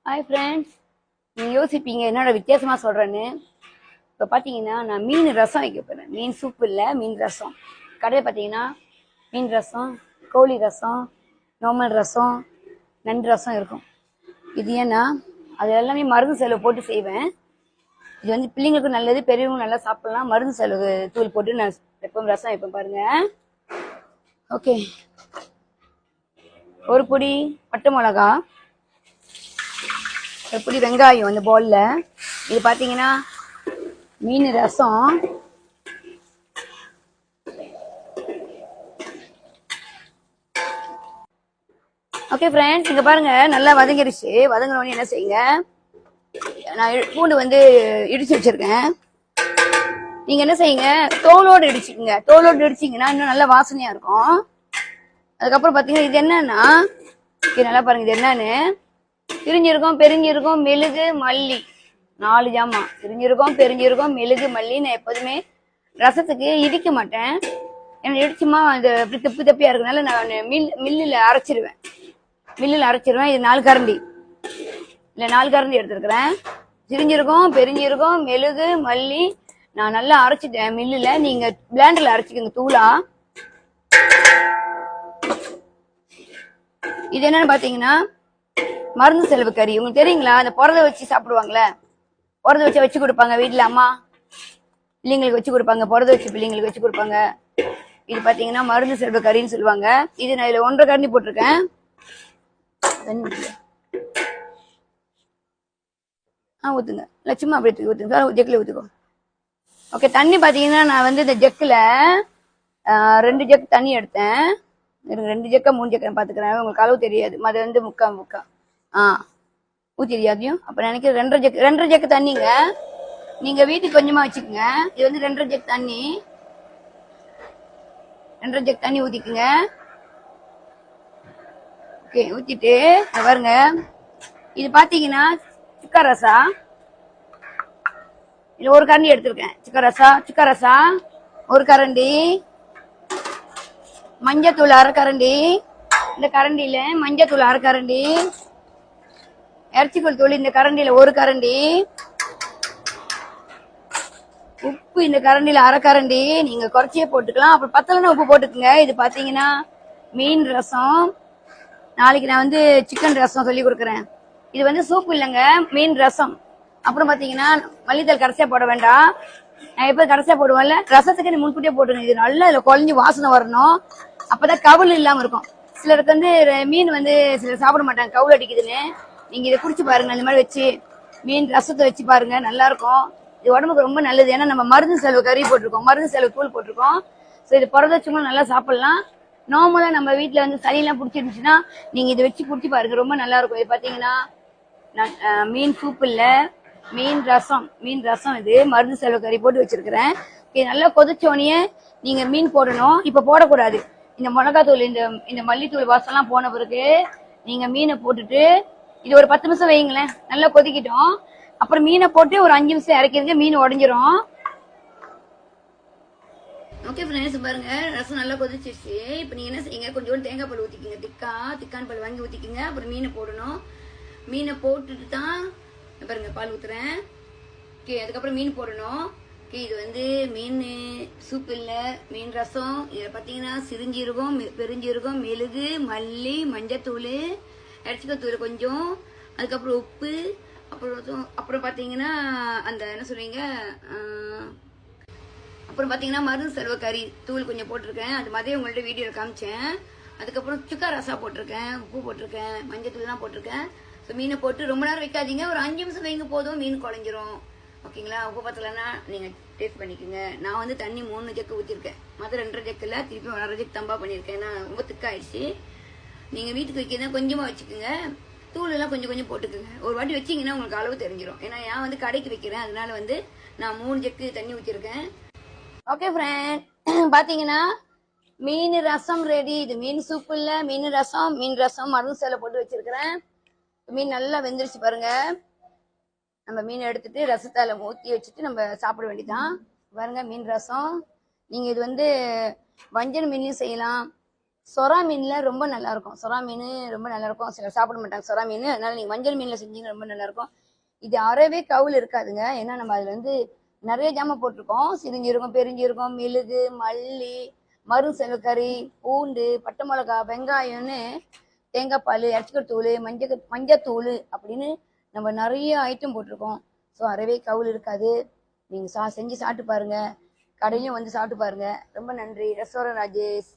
Hi friends, நீங்கள் யோசிப்பீங்க என்னோட வித்தியாசமாக சொல்கிறேன்னு. இப்போ பார்த்தீங்கன்னா நான் மீன் ரசம் வைக்க போகிறேன். மீன் சூப் இல்லை, மீன் ரசம். கடையில் பார்த்தீங்கன்னா மீன் ரசம், கோழி ரசம், நார்மல் ரசம், நண்டு ரசம் இருக்கும். இது ஏன்னா அது எல்லாமே மருந்து செலவு போட்டு செய்வேன். இது வந்து பிள்ளைங்களுக்கும் நல்லது, பெரியவங்களும் நல்லா சாப்பிடலாம். மருந்து செலவு தூள் போட்டு நான் எப்பவும் ரசம் வைப்பேன் பாருங்கள். ஓகே, ஒரு பொடி பட்டை மிளகா, எப்படி வெங்காயம் அந்த பவுல்ல. இது பாத்தீங்கன்னா மீன் ரசம். ஓகே ஃப்ரெண்ட்ஸ், இங்க பாருங்க நல்லா வதங்கிடுச்சு. வதங்கினோடனே என்ன செய்யுங்க, நான் பூண்டு வந்து இடிச்சு வச்சிருக்கேன். நீங்க என்ன செய்யுங்க, தோலோடு இடிச்சுக்குங்க. தோலோடு இடிச்சிங்கன்னா இன்னும் நல்ல வாசனையா இருக்கும். அதுக்கப்புறம் பாத்தீங்கன்னா இது என்னன்னா, நல்லா பாருங்க இது என்னன்னு, பிரிஞ்சிருக்கும், பெருஞ்சிருக்கும், மெழுகு, மல்லி, 4 ஜாமான். பிரிஞ்சிருக்கும், மெழுகு, மல்லி. நான் எப்போதுமே ரசத்துக்கு இடிக்க மாட்டேன், ஏன்னா இடிச்சுமா அது அப்படி தப்பி தப்பியா இருக்கனால நான் மில்லில் அரைச்சிருவேன். இது 4 கரண்டி இல்லை 4 கரண்டி எடுத்துருக்கிறேன். பெருஞ்சிருக்கும், மெழுகு, மல்லி நான் நல்லா அரைச்சிட்டேன் மில்லில். நீங்க பிளேண்டர்ல அரைச்சிக்கோங்க தூளா. இது என்னன்னு பாத்தீங்கன்னா மருந்து செலவு கறி. உங்களுக்கு தெரியுங்களா, அந்த புரத வச்சு சாப்பிடுவாங்களே, புரத வச்சு கொடுப்பாங்க வீட்டுல அம்மா, பிள்ளைங்களுக்கு வச்சு கொடுப்பாங்க, புரத வச்சு பிள்ளைங்களுக்கு வச்சு கொடுப்பாங்க. இது பாத்தீங்கன்னா மருந்து செலவு கறின்னு சொல்லுவாங்க. இது நான் இதுல 1.5 கரண்டி போட்டிருக்கேன். ஊத்துங்க, லட்சுமா அப்படி ஊத்துங்க, ஜெக்கில் ஊத்துக்கோ. ஓகே, தண்ணி பாத்தீங்கன்னா நான் வந்து இந்த ஜெக்கில் 2 ஜெக் தண்ணி எடுத்தேன். 2 ஜெக்கா 3 ஜெக்கா பாத்துக்கிறேன், உங்களுக்கு அளவு தெரியாது. அது வந்து முக்கா ஊத்திரியா அதையும். அப்ப நினைக்கிறேன் 2.5 ஜெக்கு தண்ணிங்க. நீங்க வீட்டுக்கு கொஞ்சமா வச்சுக்கோங்க. இது வந்து 2.5 ஜெக் தண்ணி. 2.5 ஜெக் தண்ணி ஊத்திக்குங்க. ஓகே, ஊத்திட்டு பாருங்க, இது பாத்தீங்கன்னா சுக்கா ரசா. இது 1 கரண்டி எடுத்திருக்கேன். சுக்கா ரசா 1 கரண்டி. மஞ்சத்தூள் 1/2 கரண்டி. இந்த கரண்டியில மஞ்சத்தூள் 1/2 கரண்டி. இறைச்சிக்கோள் தூள் இந்த கரண்டியில 1 கரண்டி. உப்பு இந்த கரண்டியில 1/2 கரண்டி. நீங்க குறைச்சியே போட்டுக்கலாம், அப்புறம் பத்தலன்னா உப்பு போட்டுக்குங்க. இது பாத்தீங்கன்னா மீன் ரசம். நாளைக்கு நான் வந்து சிக்கன் ரசம் சொல்லி கொடுக்குறேன். இது வந்து சூப் இல்லைங்க, மீன் ரசம். அப்புறம் பாத்தீங்கன்னா மல்லித்தல் கடைசியா போட வேண்டாம், நான் எப்ப கடைசியா போடுவேன்ல. ரசத்துக்கு நீ முன்கூட்டியே போட்டுருங்க. இது நல்லா இதுல குழஞ்சி வாசனை வரணும், அப்பதான் கவுள் இல்லாம இருக்கும். சிலருக்கு வந்து மீன் வந்து சிலர் சாப்பிட மாட்டாங்க கவுள் அடிக்குதுன்னு. நீங்க இதை குடிச்சு பாருங்க, இந்த மாதிரி வச்சு மீன் ரசத்தை வச்சு பாருங்க, நல்லா இருக்கும். இது உடம்புக்கு ரொம்ப நல்லது. ஏன்னா நம்ம மருந்து செலவு கறி போட்டிருக்கோம், மருந்து செலவு தூள் போட்டிருக்கோம். ஸோ இது புரதச்சுங்களும் நல்லா சாப்பிடலாம். நார்மலா நம்ம வீட்டுல வந்து சளியெல்லாம் பிடிச்சிருந்துச்சுன்னா நீங்க இதை வச்சு குடிச்சு பாருங்க, ரொம்ப நல்லா இருக்கும். இது பாத்தீங்கன்னா மீன் சூப் இல்ல, மீன் ரசம். இது மருந்து செலவு கறி போட்டு வச்சிருக்கிறேன். இது நல்லா கொதிச்சோடனே நீங்க மீன் போடணும். இப்ப போடக்கூடாது. இந்த மிளகாத்தூள் இந்த மல்லித்தூள் வாசம்லாம் போன பிறகு நீங்க மீனை போட்டுட்டு இது ஒரு 10 நிமிஷம் வைங்களேன், நல்லா கொதிக்கிட்டோம். அப்புறம் மீனை போட்டு ஒரு 5 நிமிஷம் இறக்கிறதுக்கு மீன் உடஞ்சிரும். ஓகே ஃப்ரெண்ட்ஸ், பாருங்க ரசம் நல்லா கொதிச்சிருச்சு. இப்போ நீங்க என்ன செய்யுங்க, கொஞ்சோண்டு தேங்காய் பால் ஊத்திக்கங்க. திக்கான பால் வாங்கி ஊத்திக்கங்க. அப்புறம் மீனை போடணும். மீனை போட்டுட்டு தான் பாருங்க பால் ஊத்துறேன். ஓகே, அதுக்கப்புறம் மீன் போடணும். ஓகே, இது வந்து மீன் சூப் இல்ல, மீன் ரசம். இதுல பாத்தீங்கன்னா சிறுஞ்சீரகம், பெருஞ்சீரகம், மெழுகு, மல்லி, மஞ்சத்தூள், இறைச்சிக்கத்தூள் கொஞ்சம், அதுக்கப்புறம் உப்பு, அப்புறம் பாத்தீங்கன்னா அந்த என்ன சொல்றீங்க, அப்புறம் பாத்தீங்கன்னா மருந்து செலவு கறி தூள் கொஞ்சம் போட்டிருக்கேன். அது மாதிரி உங்கள்ட்ட வீடியோல காமிச்சேன். அதுக்கப்புறம் சுக்கா ரசா போட்டிருக்கேன், உப்பு போட்டிருக்கேன், மஞ்சத்தூள் தான் போட்டிருக்கேன். ஸோ மீனை போட்டு ரொம்ப நேரம் வைக்காதீங்க, ஒரு 5 நிமிஷம் வைங்க போதும், மீன் குழஞ்சிரும். ஓகேங்களா, உப்பு பத்தலைன்னா நீங்க டேஸ்ட் பண்ணிக்கோங்க. நான் வந்து தண்ணி 3 ஜக்கு ஊற்றிருக்கேன், மற்ற 2.5 ஜக்கில் திருப்பி 1.5 ஜக்கு தம்பா பண்ணியிருக்கேன். ஏன்னா ரொம்ப திக்காயிடுச்சு. நீங்க வீட்டுக்கு வைக்கிறதா கொஞ்சமா வச்சுக்கோங்க, தூள் எல்லாம் கொஞ்சம் கொஞ்சம் போட்டுக்குங்க. ஒரு வாட்டி வச்சீங்கன்னா உங்களுக்கு அளவு தெரிஞ்சிடும். ஏன்னா நான் வந்து கடைக்கு வைக்கிறேன், அதனால வந்து நான் 3 ஜக்கு தண்ணி ஊற்றிருக்கேன். ஓகே ஃப்ரெண்ட், பாத்தீங்கன்னா மீன் ரசம் ரெடி. இது மீன் சூப் இல்ல, மீன் ரசம் மருந்து சேலை போட்டு வச்சிருக்கிறேன். மீன் நல்லா வெந்துருச்சு பாருங்க. நம்ம மீன் எடுத்துட்டு ரசத்தால ஊத்தி வச்சுட்டு நம்ம சாப்பிட வேண்டியதான். பாருங்க மீன் ரசம். நீங்க இது வந்து வஞ்சர மீனையும் செய்யலாம், சொரா மீன்ல ரொம்ப நல்லா இருக்கும். சொரா மீன் ரொம்ப நல்லா இருக்கும். சிலர் சாப்பிட மாட்டாங்க சொரா மீன். அதனால நீங்க மஞ்சள் மீன்ல செஞ்சீங்க ரொம்ப நல்லா இருக்கும். இது அறவே கவுல் இருக்காதுங்க. ஏன்னா நம்ம அதுல வந்து நிறைய ஜாமான் போட்டிருக்கோம். சிரிஞ்சீரகம், பெருஞ்சீரகம், மிளகு, மல்லி, மருசெவக்கறி, பூண்டு, பட்டை மிளகா, வெங்காயம்னு தேங்காய் பால், இறச்சிக்கத்தூள், மஞ்சத்தூள் அப்படின்னு நம்ம நிறைய ஐட்டம் போட்டிருக்கோம். ஸோ அறவே கவுல் இருக்காது. நீங்க செஞ்சு சாப்பிட்டு பாருங்க. கடையும் வந்து சாப்பிட்டு பாருங்க. ரொம்ப நன்றி. ரெஸ்டாரண்ட் ராஜேஷ்.